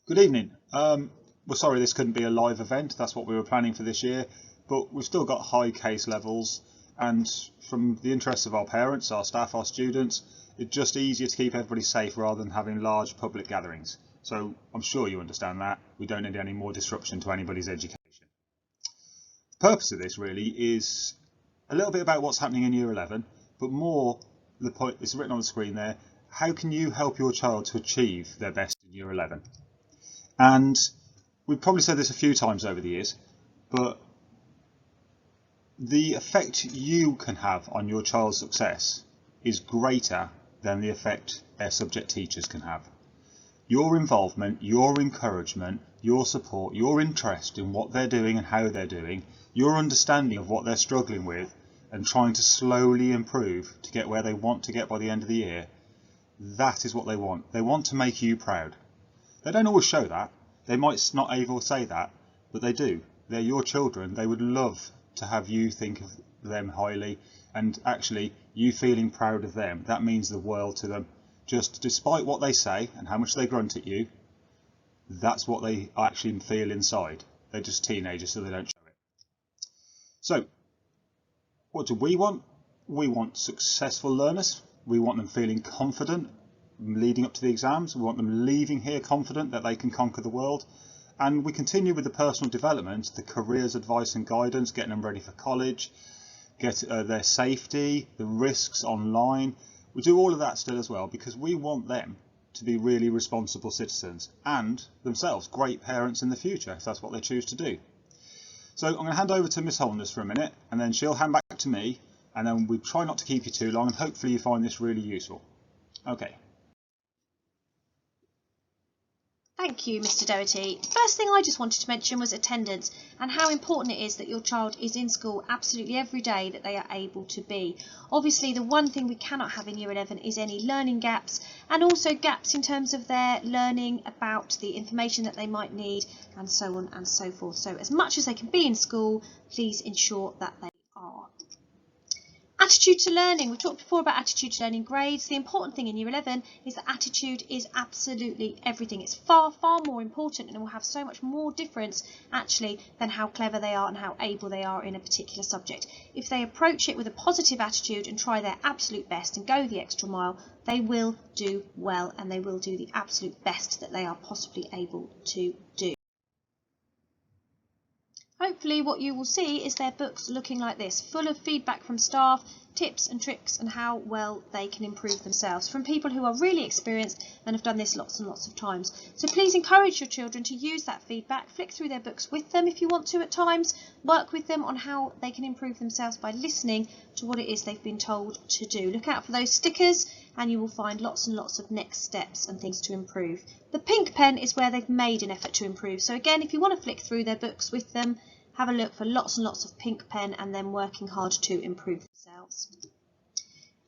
Good evening. We're sorry this couldn't be a live event. That's what we were planning for this year, but we've still got high case levels, and from the interests of our parents, our staff, our students, it's just easier to keep everybody safe rather than having large public gatherings. So I'm sure you understand that. We don't need any more disruption to anybody's education. The purpose of this really is a little bit about what's happening in Year 11, but more the point, it's written on the screen there, how can you help your child to achieve their best in Year 11? And we've probably said this a few times over the years, but the effect you can have on your child's success is greater than the effect their subject teachers can have. Your involvement, your encouragement, your support, your interest in what they're doing and how they're doing, your understanding of what they're struggling with and trying to slowly improve to get where they want to get by the end of the year, that is what they want. They want to make you proud. They don't always show that. They might not able to say that, but they do. They're your children. They would love to have you think of them highly, and actually you feeling proud of them. That means the world to them. Just despite what they say and how much they grunt at you, that's what they actually feel inside. They're just teenagers, so they don't show it. So, what do we want? We want successful learners. We want them feeling confident leading up to the exams. We want them leaving here confident that they can conquer the world. And we continue with the personal development, the careers advice and guidance, getting them ready for college, get their safety, the risks online. We do all of that still as well because we want them to be really responsible citizens and themselves great parents in the future if that's what they choose to do. So I'm going to hand over to Miss Holness for a minute and then she'll hand back to me, and then we try not to keep you too long and hopefully you find this really useful. Okay. Thank you, Mr. Doherty. First thing I just wanted to mention was attendance and how important it is that your child is in school absolutely every day that they are able to be. Obviously, the one thing we cannot have in Year 11 is any learning gaps, and also gaps in terms of their learning about the information that they might need and so on and so forth. So as much as they can be in school, please ensure that they are. Attitude to learning. We've talked before about attitude to learning grades. The important thing in Year 11 is that attitude is absolutely everything. It's far, far more important and will have so much more difference actually than how clever they are and how able they are in a particular subject. If they approach it with a positive attitude and try their absolute best and go the extra mile, they will do well and they will do the absolute best that they are possibly able to do. Hopefully what you will see is their books looking like this, full of feedback from staff, tips and tricks and how well they can improve themselves from people who are really experienced and have done this lots and lots of times. So please encourage your children to use that feedback, flick through their books with them if you want to at times, work with them on how they can improve themselves by listening to what it is they've been told to do. Look out for those stickers and you will find lots and lots of next steps and things to improve. The pink pen is where they've made an effort to improve. So again, if you want to flick through their books with them, have a look for lots and lots of pink pen and them working hard to improve themselves.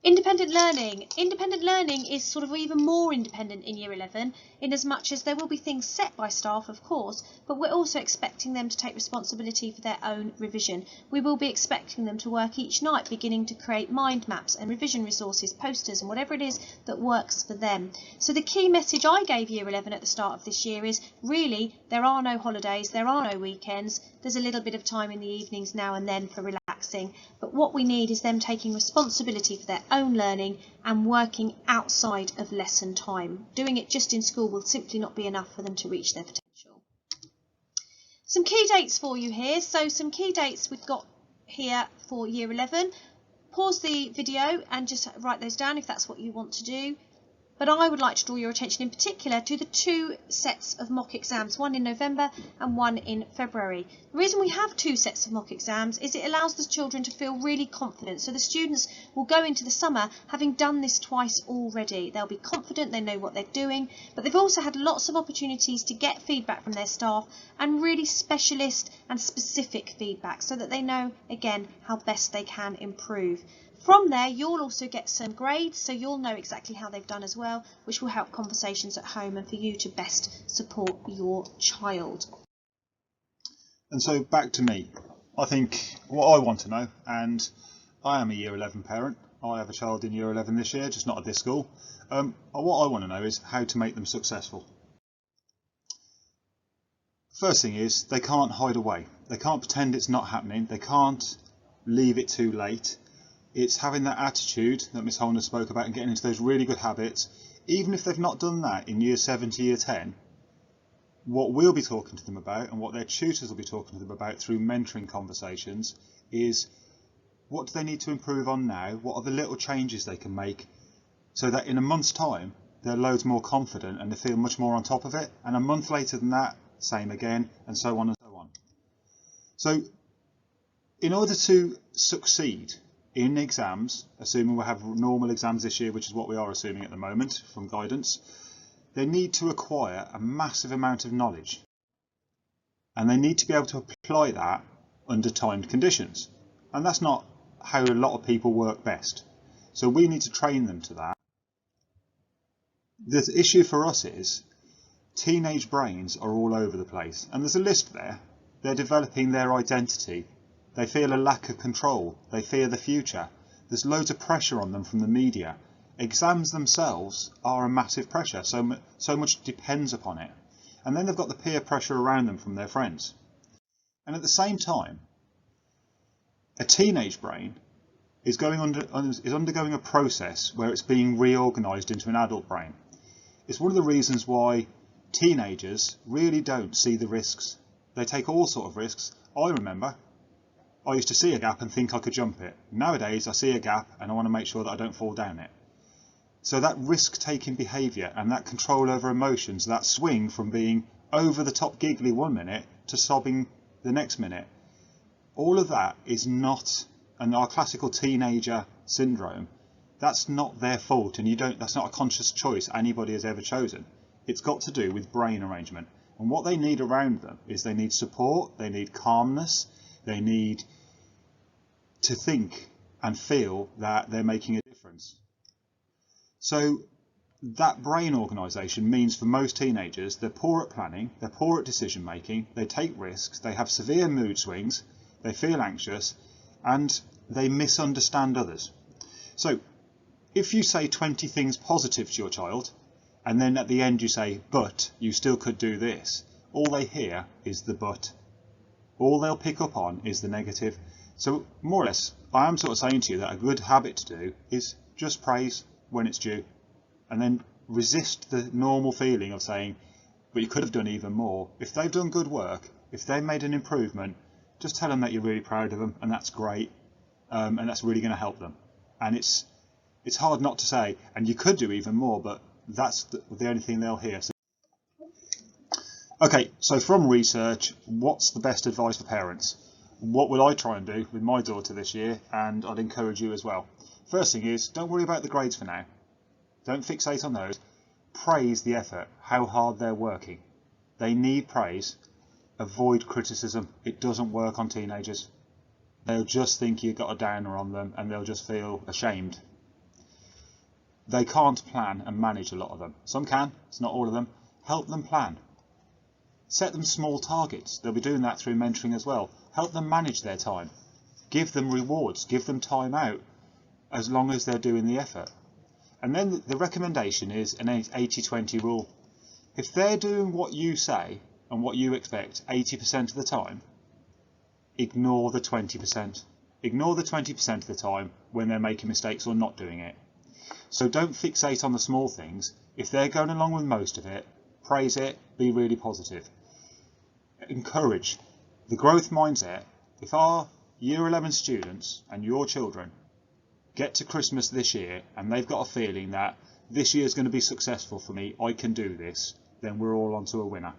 Independent learning. Independent learning is sort of even more independent in Year 11 in as much as there will be things set by staff, of course, but we're also expecting them to take responsibility for their own revision. We will be expecting them to work each night beginning to create mind maps and revision resources, posters and whatever it is that works for them. So the key message I gave Year 11 at the start of this year is really there are no holidays, there are no weekends, there's a little bit of time in the evenings now and then for relaxing, but what we need is them taking responsibility for their own learning and working outside of lesson time. Doing it just in school will simply not be enough for them to reach their potential. Some key dates for you here. So some key dates we've got here for Year 11. Pause the video and just write those down if that's what you want to do. But I would like to draw your attention in particular to the two sets of mock exams, one in November and one in February. The reason we have two sets of mock exams is it allows the children to feel really confident. So the students will go into the summer having done this twice already. They'll be confident, they know what they're doing, but they've also had lots of opportunities to get feedback from their staff and really specialist and specific feedback so that they know, again, how best they can improve. From there, you'll also get some grades, so you'll know exactly how they've done as well, which will help conversations at home and for you to best support your child. And so back to me. I think what I want to know, and I am a Year 11 parent. I have a child in Year 11 this year, just not at this school. What I want to know is how to make them successful. First thing is, they can't hide away. They can't pretend it's not happening. They can't leave it too late. It's having that attitude that Miss Holner spoke about and getting into those really good habits. Even if they've not done that in year 7 to year 10, what we'll be talking to them about and what their tutors will be talking to them about through mentoring conversations is what do they need to improve on now? What are the little changes they can make so that in a month's time they're loads more confident and they feel much more on top of it, and a month later than that, same again, and so on and so on. So in order to succeed in exams, assuming we have normal exams this year, which is what we are assuming at the moment from guidance, they need to acquire a massive amount of knowledge, and they need to be able to apply that under timed conditions, and that's not how a lot of people work best. So we need to train them to that. The issue for us is teenage brains are all over the place, and there's a list there. They're developing their identity. They feel a lack of control. They fear the future. There's loads of pressure on them from the media. Exams themselves are a massive pressure, so much depends upon it. And then they've got the peer pressure around them from their friends. And at the same time, a teenage brain is undergoing a process where it's being reorganised into an adult brain. It's one of the reasons why teenagers really don't see the risks. They take all sort of risks. I remember I used to see a gap and think I could jump it. Nowadays I see a gap and I want to make sure that I don't fall down it. So that risk-taking behaviour and that control over emotions, that swing from being over the top giggly 1 minute to sobbing the next minute, all of that is not, and our classical teenager syndrome, that's not their fault, and that's not a conscious choice anybody has ever chosen. It's got to do with brain arrangement. And what they need around them is they need support, they need calmness, they need to think and feel that they're making a difference. So that brain organisation means for most teenagers, they're poor at planning, they're poor at decision making, they take risks, they have severe mood swings, they feel anxious, and they misunderstand others. So if you say 20 things positive to your child, and then at the end you say, but you still could do this, all they hear is the but. All they'll pick up on is the negative. So more or less, I am sort of saying to you that a good habit to do is just praise when it's due, and then resist the normal feeling of saying, but you could have done even more. If they've done good work, if they've made an improvement, just tell them that you're really proud of them, and that's great, and that's really going to help them. And it's hard not to say, and you could do even more, but that's the only thing they'll hear. Okay, so from research, what's the best advice for parents? What will I try and do with my daughter this year, and I'd encourage you as well. First thing is, don't worry about the grades for now. Don't fixate on those. Praise the effort, how hard they're working. They need praise. Avoid criticism. It doesn't work on teenagers. They'll just think you've got a downer on them, and they'll just feel ashamed. They can't plan and manage, a lot of them. Some can, it's not all of them. Help them plan. Set them small targets. They'll be doing that through mentoring as well. Help them manage their time. Give them rewards. Give them time out as long as they're doing the effort. And then the recommendation is an 80-20 rule. If they're doing what you say and what you expect 80% of the time, ignore the 20%. Ignore the 20% of the time when they're making mistakes or not doing it. So don't fixate on the small things. If they're going along with most of it, praise it, be really positive. Encourage the growth mindset. If our year 11 students and your children get to Christmas this year and they've got a feeling that this year is going to be successful for me, I can do this, then we're all onto a winner.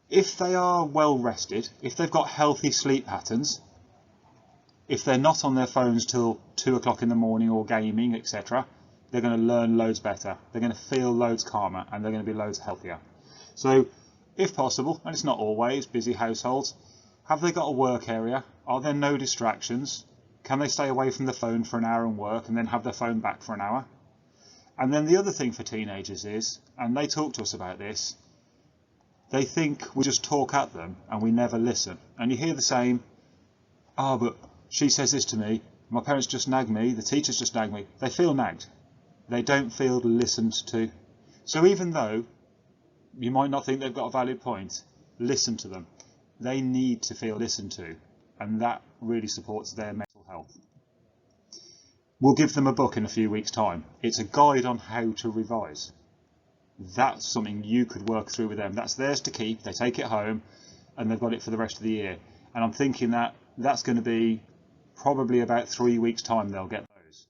If they are well rested, if they've got healthy sleep patterns, if they're not on their phones till 2 o'clock in the morning or gaming, etc., they're going to learn loads better, they're going to feel loads calmer, and they're going to be loads healthier. So if possible, and it's not always, busy households, have they got a work area? Are there no distractions? Can they stay away from the phone for an hour and work and then have their phone back for an hour? And then the other thing for teenagers is, and they talk to us about this, they think we just talk at them and we never listen. And you hear the same, oh, but she says this to me, my parents just nag me, the teachers just nag me. They feel nagged. They don't feel listened to. So even though You might not think they've got a valid point. Listen to them. They need to feel listened to, and that really supports their mental health. We'll give them a book in a few weeks' time. It's a guide on how to revise. That's something you could work through with them. That's theirs to keep. They take it home and they've got it for the rest of the year. And I'm thinking that that's going to be probably about 3 weeks' time they'll get those.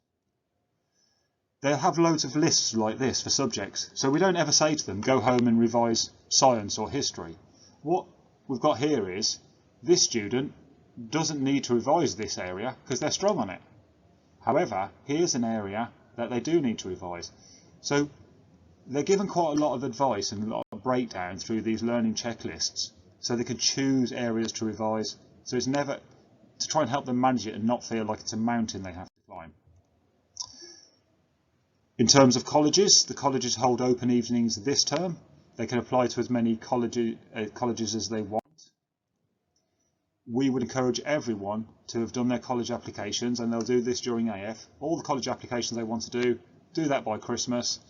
They'll have loads of lists like this for subjects. So we don't ever say to them, go home and revise science or history. What we've got here is this student doesn't need to revise this area because they're strong on it. However, here's an area that they do need to revise. So they're given quite a lot of advice and a lot of breakdown through these learning checklists so they can choose areas to revise. So it's never to try and help them manage it and not feel like it's a mountain they have to climb. In terms of colleges, the colleges hold open evenings this term. They can apply to as many colleges as they want. We would encourage everyone to have done their college applications, and they'll do this during AF. All the college applications they want to do that by Christmas.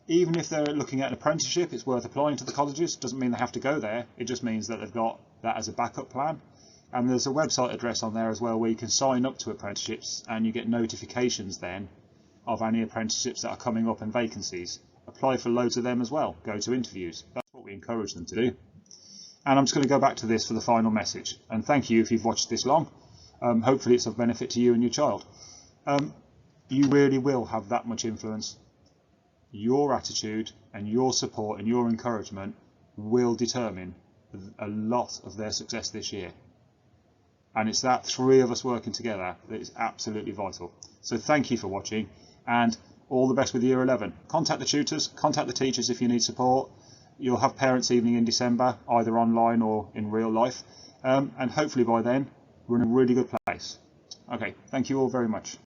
Even if they're looking at an apprenticeship, it's worth applying to the colleges. Doesn't mean they have to go there. It just means that they've got that as a backup plan. And there's a website address on there as well where you can sign up to apprenticeships and you get notifications then of any apprenticeships that are coming up and vacancies. Apply for loads of them as well. Go to interviews. That's what we encourage them to do. And I'm just going to go back to this for the final message. And thank you if you've watched this long. Hopefully it's of benefit to you and your child. You really will have that much influence. Your attitude and your support and your encouragement will determine a lot of their success this year. And it's that 3 of us working together that is absolutely vital. So thank you for watching and all the best with Year 11. Contact the tutors, contact the teachers if you need support. You'll have parents' evening in December, either online or in real life. And hopefully by then, we're in a really good place. Okay, thank you all very much.